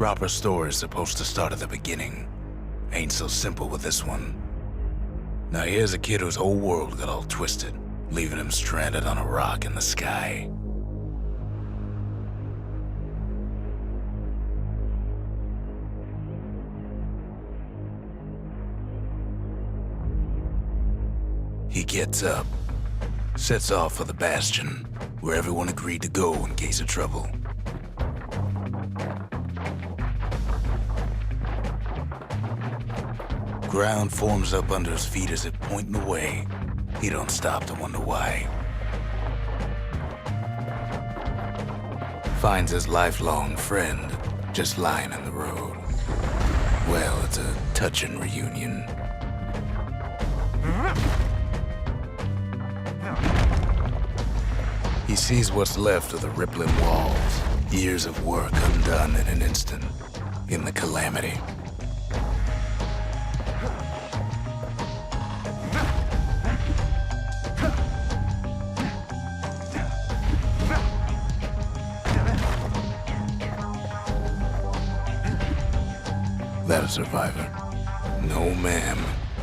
Proper story is supposed to start at the beginning. Ain't so simple with this one. Now here's a kid whose whole world got all twisted, leaving him stranded on a rock in the sky. He gets up, sets off for the Bastion, where everyone agreed to go in case of trouble. Ground forms up under his feet as it pointing the way. He don't stop to wonder why. Finds his lifelong friend just lying in the road. Well, it's a touching reunion. He sees what's left of the rippling walls, years of work undone in an instant, in the calamity. That a survivor? No, ma'am.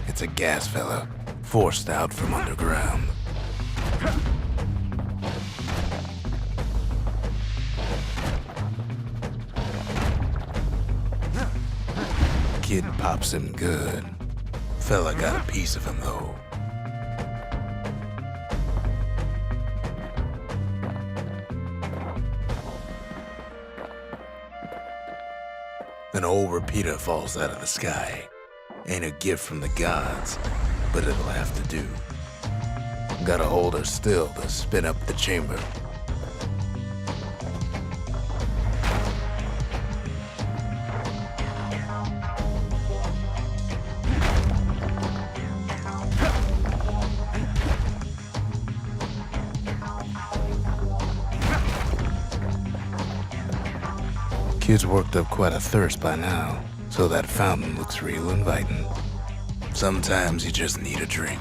It's a gas fella, forced out from underground. Kid pops him good. Fella got a piece of him, though. An old repeater falls out of the sky. Ain't a gift from the gods, but it'll have to do. Gotta hold her still to spin up the chamber. Kid's worked up quite a thirst by now, so that fountain looks real inviting. Sometimes you just need a drink.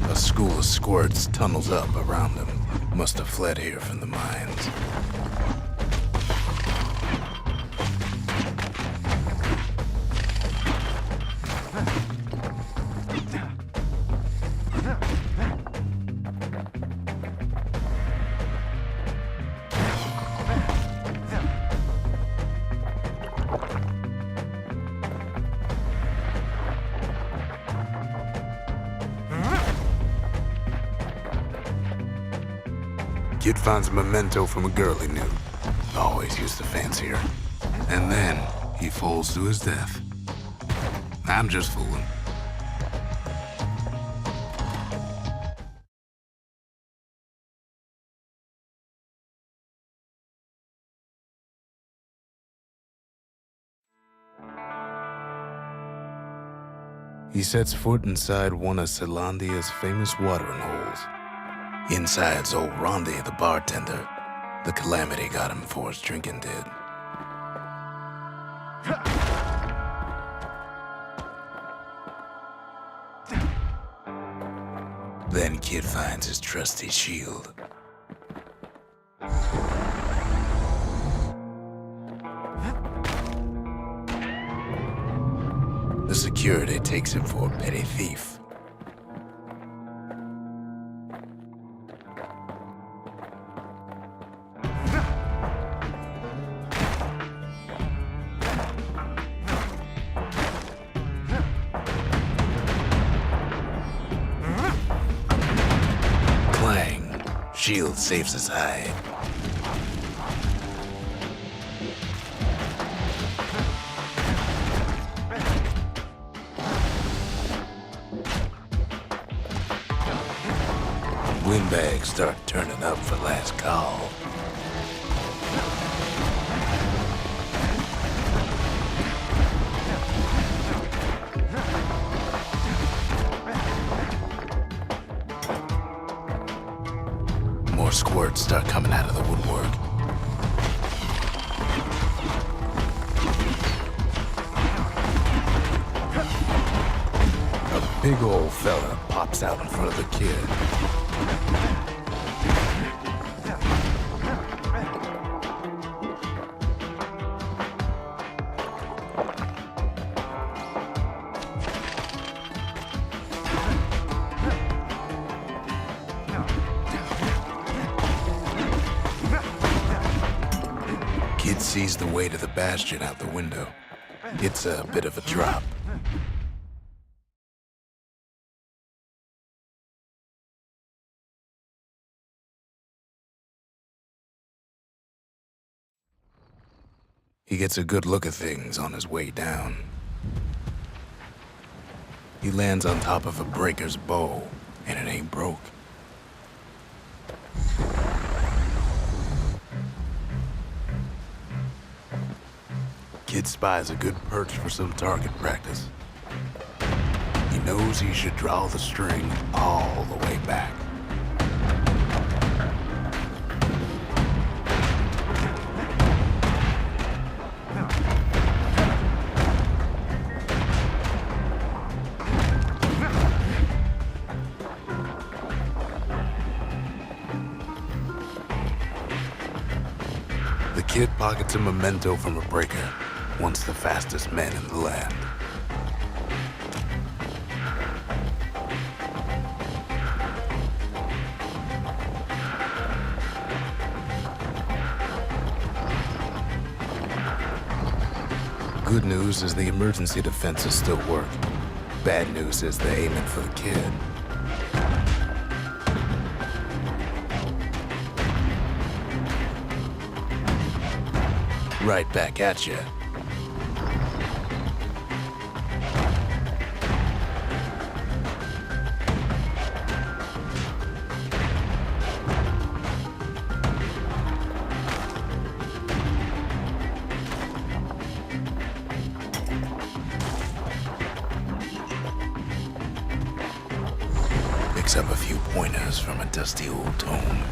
A school of squirts tunnels up around him. Must have fled here from the mines. Kid finds a memento from a girl he knew. Always used to fancy her. And then he falls to his death. I'm just fooling. He sets foot inside one of Zealandia's famous watering holes. Inside's old Rondi, the bartender. The calamity got him before his drinking did. Then Kid finds his trusty shield. The security takes him for a petty thief. Shield saves his hide. Windbags start turning up for last call. More squirts start coming out of the woodwork. A big old fella pops out in front of the kid. sees the way to the Bastion out the window. It's a bit of a drop. He gets a good look at things on his way down. He lands on top of a breaker's bow, and it ain't broke. Kid spies a good perch for some target practice. He knows he should draw the string all the way back. The kid pockets a memento from a breaker, once the fastest man in the land. Good news is the emergency defenses still work. Bad news is they're aiming for the kid. Right back at you. Picks up a few pointers from a dusty old tome.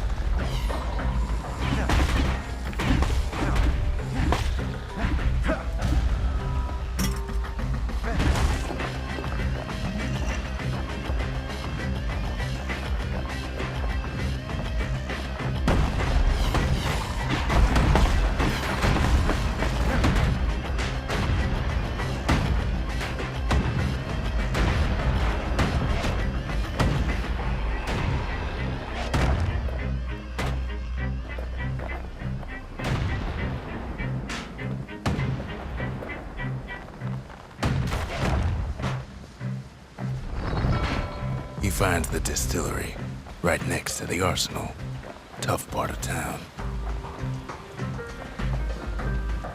He finds the distillery, right next to the arsenal. Tough part of town.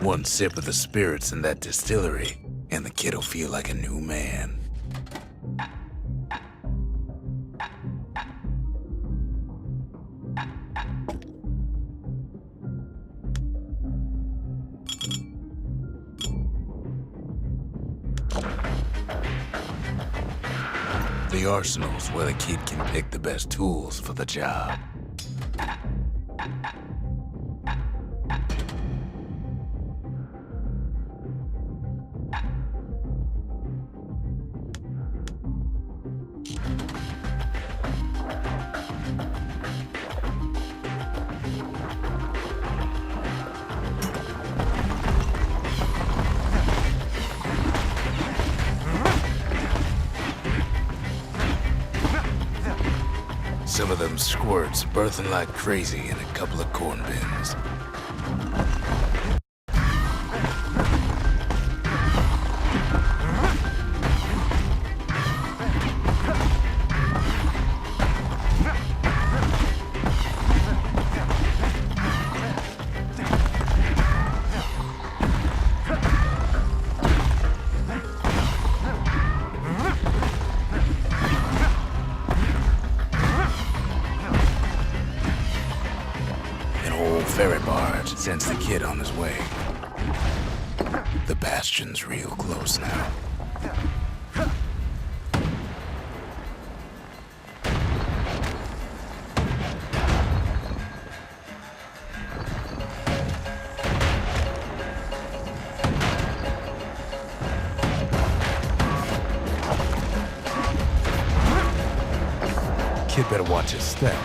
One sip of the spirits in that distillery, and the kid'll feel like a new man. The arsenal's where the kid can pick the best tools for the job. Some of them squirts birthing like crazy in a couple of corn bins. Ferry barge sends the kid on his way. The Bastion's real close now. Kid better watch his step.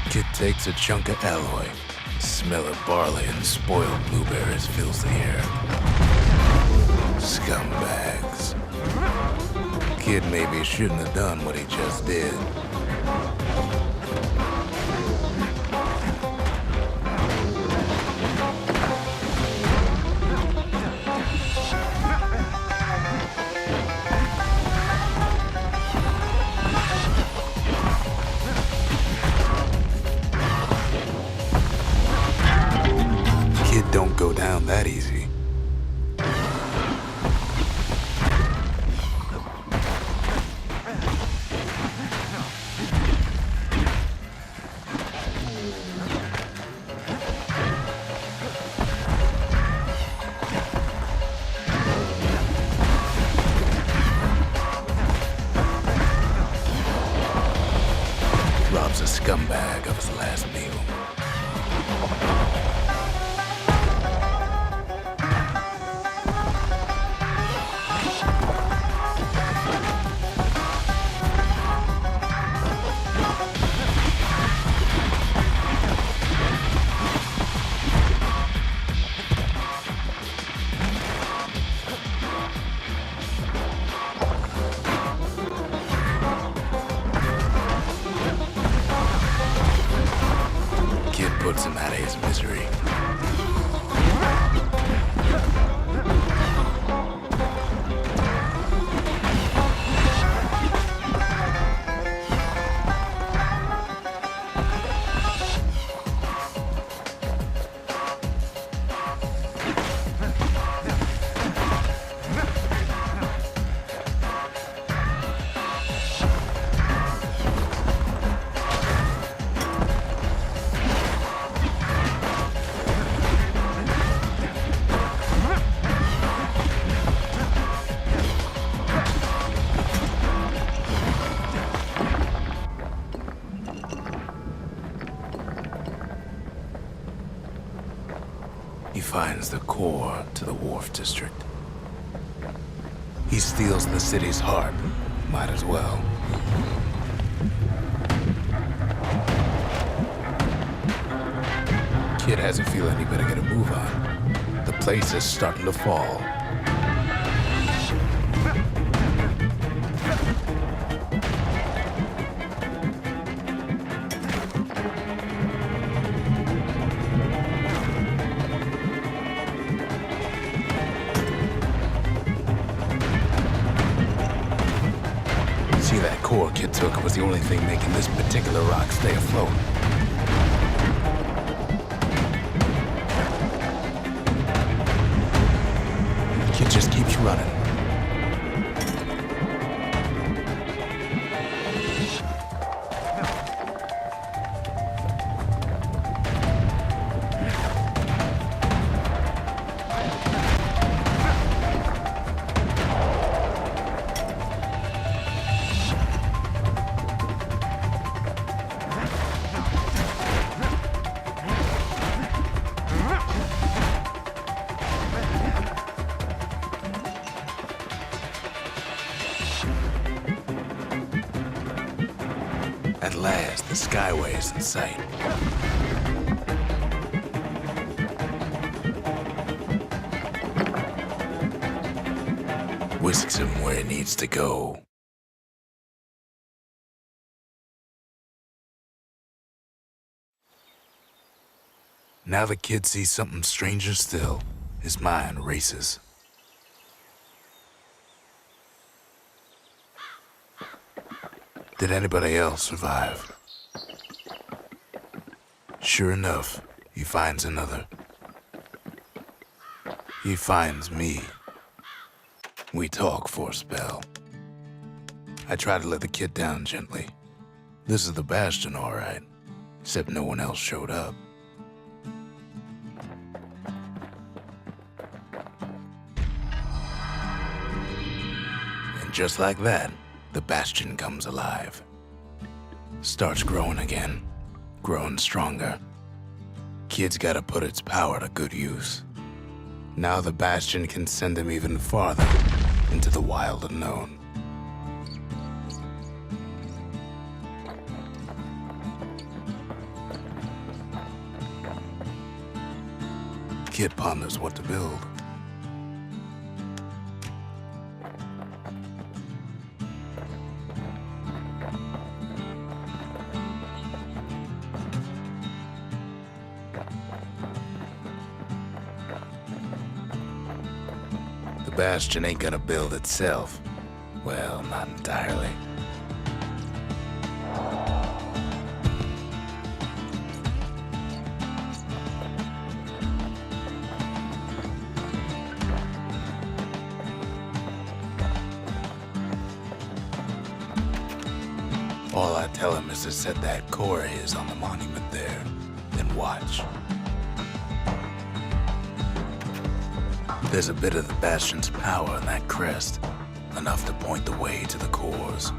Kid takes a chunk of alloy. The smell of barley and spoiled blueberries fills the air. Scumbags. Kid maybe shouldn't have done what he just did. Kid don't go down that easy. Robs a scumbag of his last meal. Kid puts him out of his misery. He finds the core to the Wharf District. He steals the city's heart. Might as well. Kid has a feeling he better get a move on. The place is starting to fall. See, that core Kid took was the only thing making this particular rock stay afloat. Kid just keeps running. At last, the Skyway is in sight. Whisks him where he needs to go. Now the kid sees something stranger still. His mind races. Did anybody else survive? Sure enough, he finds another. He finds me. We talk for a spell. I try to let the kid down gently. This is the Bastion, all right, except no one else showed up. And just like that, the Bastion comes alive. Starts growing again, growing stronger. Kid's gotta put its power to good use. Now the Bastion can send him even farther into the wild unknown. kid ponders what to build. The Bastion ain't gonna build itself. Well, not entirely. All I tell him is to set that core of his on the monument there, then watch. There's a bit of the Bastion's power in that crest, enough to point the way to the cores.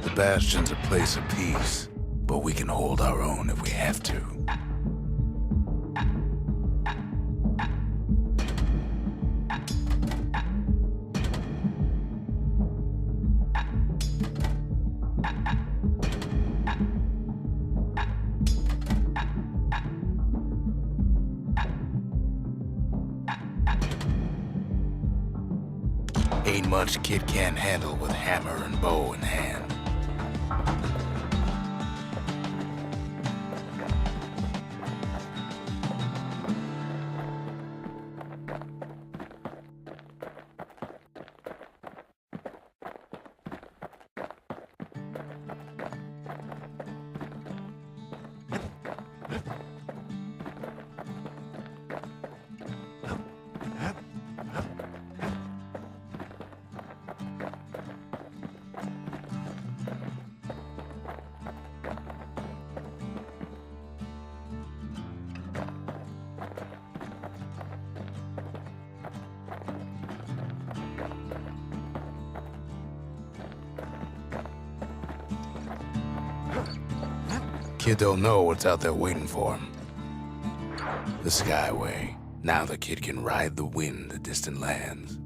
The Bastion's a place of peace, but we can hold our own if we have to. Ain't much kid can't handle with hammer and bow in hand. Kid don't know what's out there waiting for him. The Skyway. Now the kid can ride the wind to distant lands.